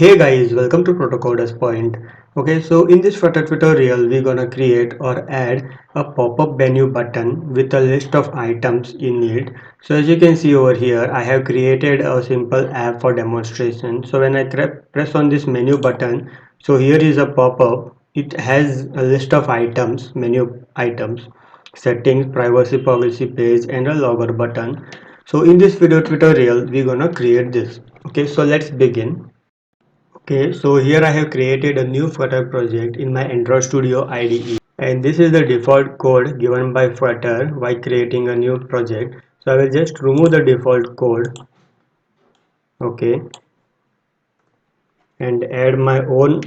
Hey guys, welcome to Protocoders Point. Okay, so in this Flutter tutorial, we're gonna create or add a pop-up menu button with a list of items in it. So as you can see over here, I have created a simple app for demonstration. So when I press on this menu button, so here is a pop-up. It has a list of items, menu items, settings, privacy policy page, and a logger button. So in this video tutorial, we're gonna create this. Okay, so let's begin. Okay, so here I have created a new Flutter project in my Android Studio IDE, and this is the default code given by Flutter while creating a new project. So I will just remove the default code, okay, and add my own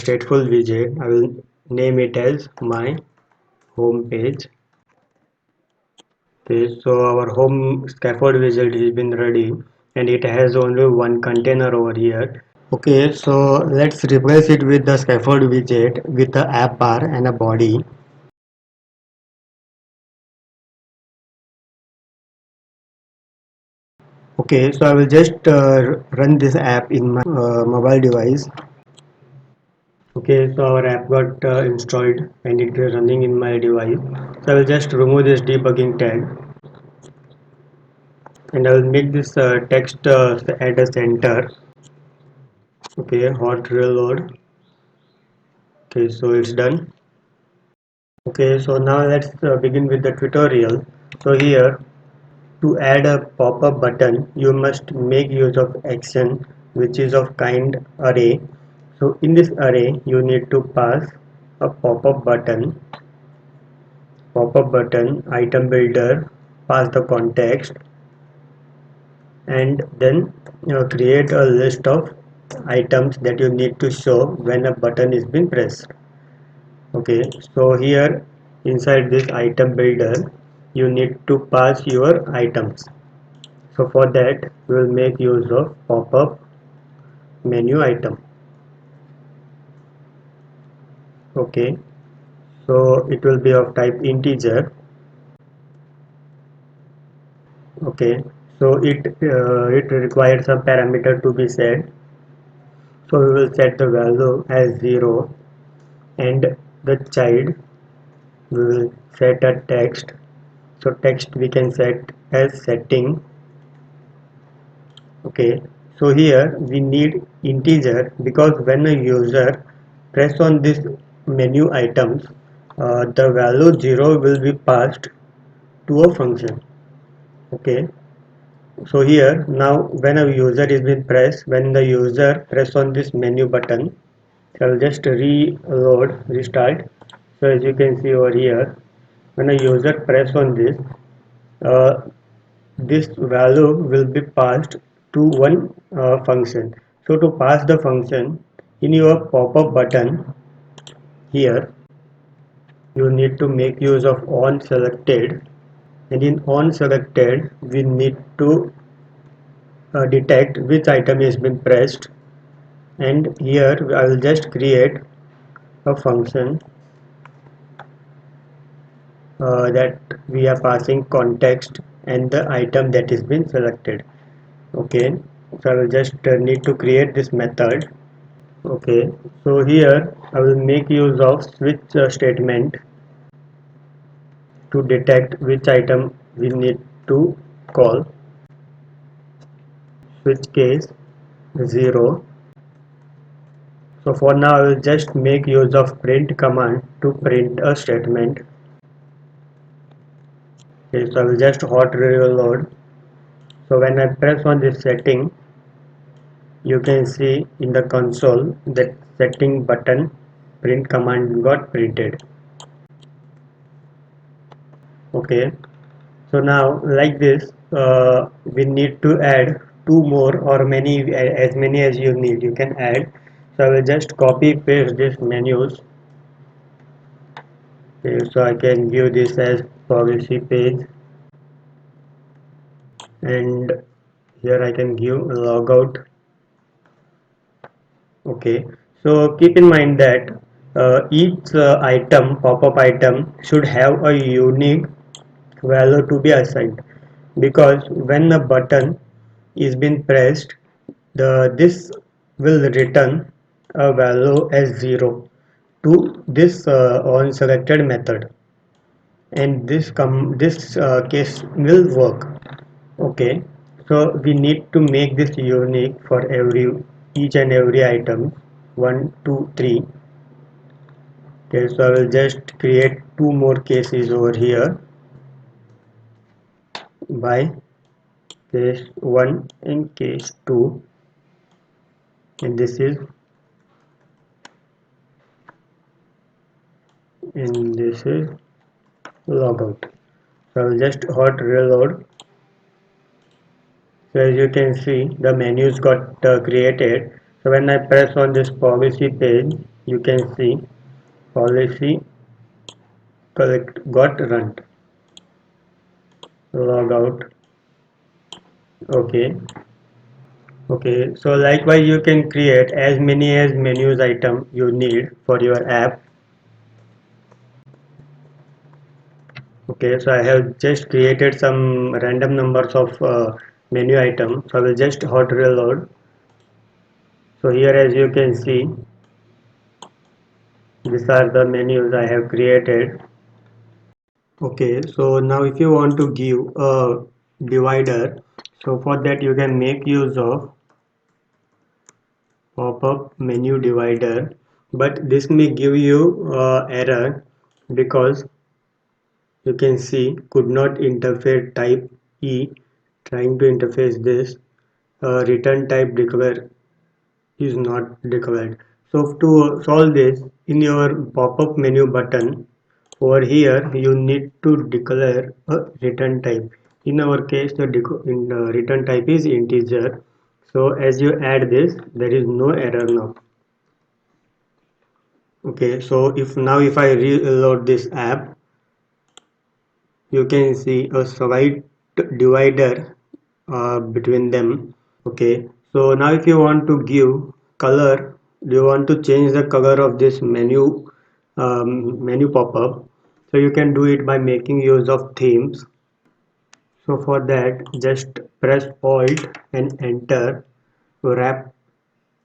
stateful widget. I will name it as my home page. Okay, so our home scaffold widget has been ready, and it has only one container over here. Okay, so let's replace it with the scaffold widget with the app bar and a body. Okay, so I will just run this app in my mobile device. Okay, so our app got installed and it is running in my device. So I will just remove this debugging tag and I will make this text at the center. Okay, hot reload. Okay, so it's done. Okay, so now let's begin with the tutorial. So here, to add a pop-up button, you must make use of action which is of kind array. So in this array, you need to pass a pop-up button, item builder, pass the context, and then create a list of items that you need to show when a button is being pressed. Okay, so here inside this item builder, you need to pass your items. So for that, we will make use of pop-up menu item. Okay, so it will be of type integer. Okay, so it requires a parameter to be set. So we will set the value as 0, and the child we will set a text. So text we can set as setting. Okay, so here we need integer because when a user press on this menu items, the value 0 will be passed to a function. Okay, so here now when a user is being pressed, when the user press on this menu button, I'll just restart. So as you can see over here, when a user press on this, uh, this value will be passed to one function. So to pass the function in your pop-up button here, you need to make use of on selected, and in on selected we need to detect which item has been pressed, and here I will just create a function that we are passing context and the item that is been selected. Okay, so I will just need to create this method. Okay, so here I will make use of switch statement to detect which item we need to call. Switch case 0. So for now I will just make use of print command to print a statement. Okay, so I will just hot reload. So when I press on this setting, you can see in the console that setting button print command got printed. Okay, so now like this, we need to add two more or as many as you need you can add. So I will just copy paste these menus. Okay, so I can view this as policy page, and here I can give logout. Okay, so keep in mind that each pop-up item should have a unique value to be assigned, because when a button is been pressed, the this will return a value as 0 to this on selected method, and this case will work. Okay, so we need to make this unique for every each and every item. One, two, three. Okay, so I will just create two more cases over here by case 1 and case 2, and this is logout. So I will just hot reload. So as you can see, the menus got created. So when I press on this policy page, you can see policy collect got run. Log out. Okay. Okay. So likewise, you can create as many as menus item you need for your app. Okay. So I have just created some random numbers of menu items. So I will just hot reload. So here, as you can see, these are the menus I have created. Okay, so now if you want to give a divider, so for that you can make use of pop-up menu divider, but this may give you error because you can see could not interface type E trying to interface this return type declare is not declared. So to solve this, in your pop-up menu button over here you need to declare a return type. In our case the return type is integer. So as you add this, there is no error now. Okay, so if I reload this app, you can see a slight divider between them. Okay, so now if you want to give color, do you want to change the color of this menu pop-up? So you can do it by making use of themes. So for that, just press Alt and Enter to wrap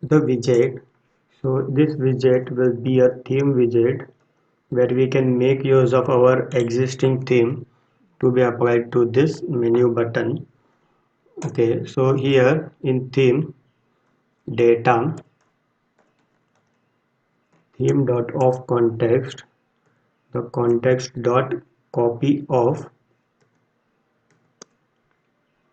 the widget. So this widget will be a theme widget where we can make use of our existing theme to be applied to this menu button. Okay, so here in theme data theme dot of context, the context dot copy of.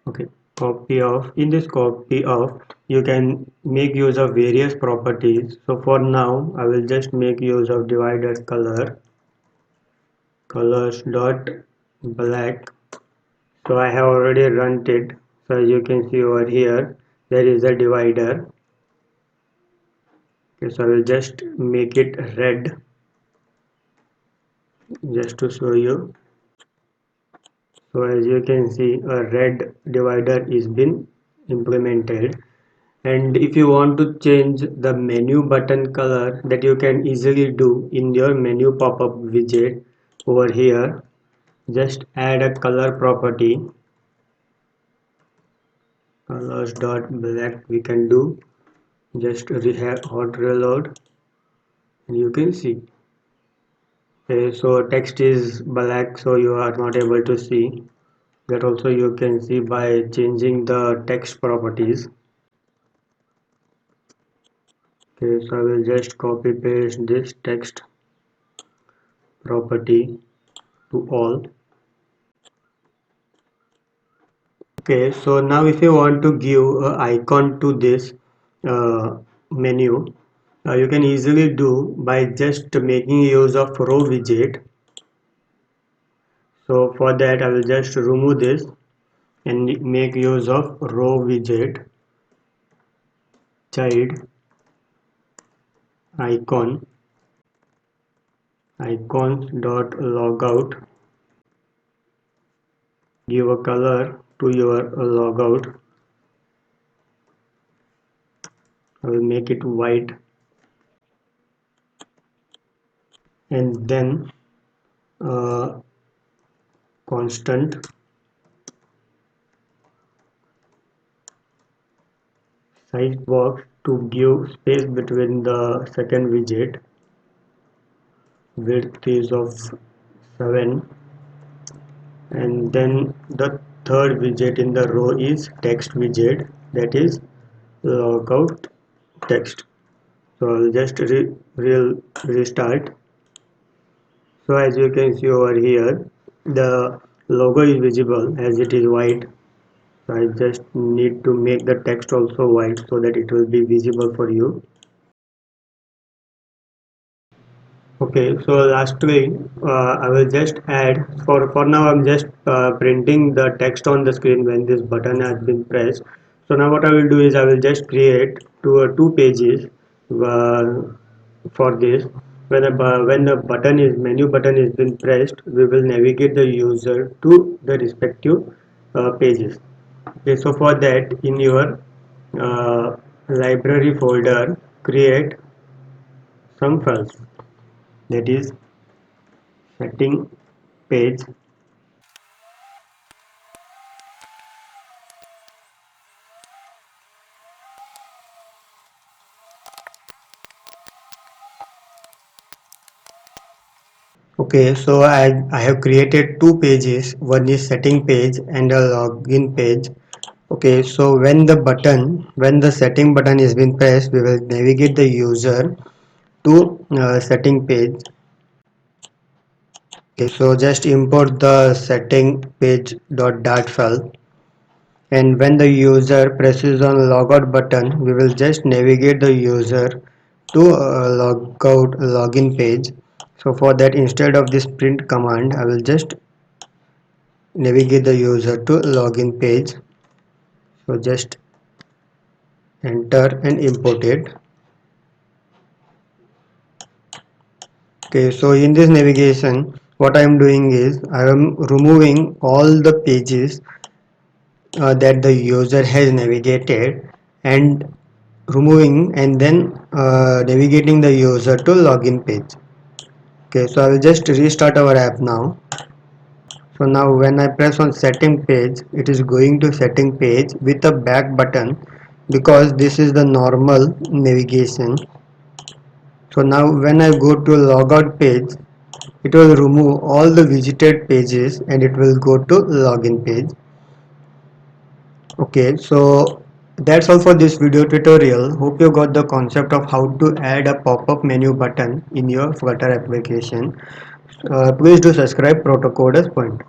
Okay, copy of. In this copy of, you can make use of various properties. So for now I will just make use of divider colors dot black. So I have already run it. So as you can see over here, there is a divider. Okay, so I will just make it red just to show you. So as you can see, a red divider is been implemented. And if you want to change the menu button color, that you can easily do in your menu pop-up widget over here. Just add a color property, colors dot black we can do. Just hot reload and you can see. Okay, so text is black, so you are not able to see. That also you can see by changing the text properties. Okay, so I will just copy paste this text property to all. Okay, so now if you want to give an icon to this menu, you can easily do by just making use of row widget. So for that I will just remove this and make use of row widget child icons dot logout. Give a color to your logout. I will make it white, and then uh, constant size box to give space between the second widget. Width is of 7, and then the third widget in the row is text widget, that is logout text. So I'll just restart. So as you can see over here, the logo is visible as it is white. So I just need to make the text also white so that it will be visible for you. Okay, so lastly, I will just add, for now I'm just printing the text on the screen when this button has been pressed. So now what I will do is I will just create two pages uh, for this. When the button is menu button is been pressed, we will navigate the user to the respective pages. Okay, so for that, in your uh, library folder, create some files, that is setting page. Okay, so I have created two pages. One is setting page and a login page. Okay, so when the setting button is been pressed, we will navigate the user to setting page. Okay, so just import the setting page .dart file, and when the user presses on logout button, we will just navigate the user to logout login page. So for that, instead of this print command, I will just navigate the user to login page. So just enter and import it. Okay, so in this navigation, what I am doing is I am removing all the pages that the user has navigated, and removing and then navigating the user to login page. Okay, so I will just restart our app now. So now when I press on setting page, it is going to setting page with a back button because this is the normal navigation. So now when I go to logout page, it will remove all the visited pages and it will go to login page. Okay, so that's all for this video tutorial. Hope you got the concept of how to add a pop-up menu button in your Flutter application. Please do subscribe Protocoders Point.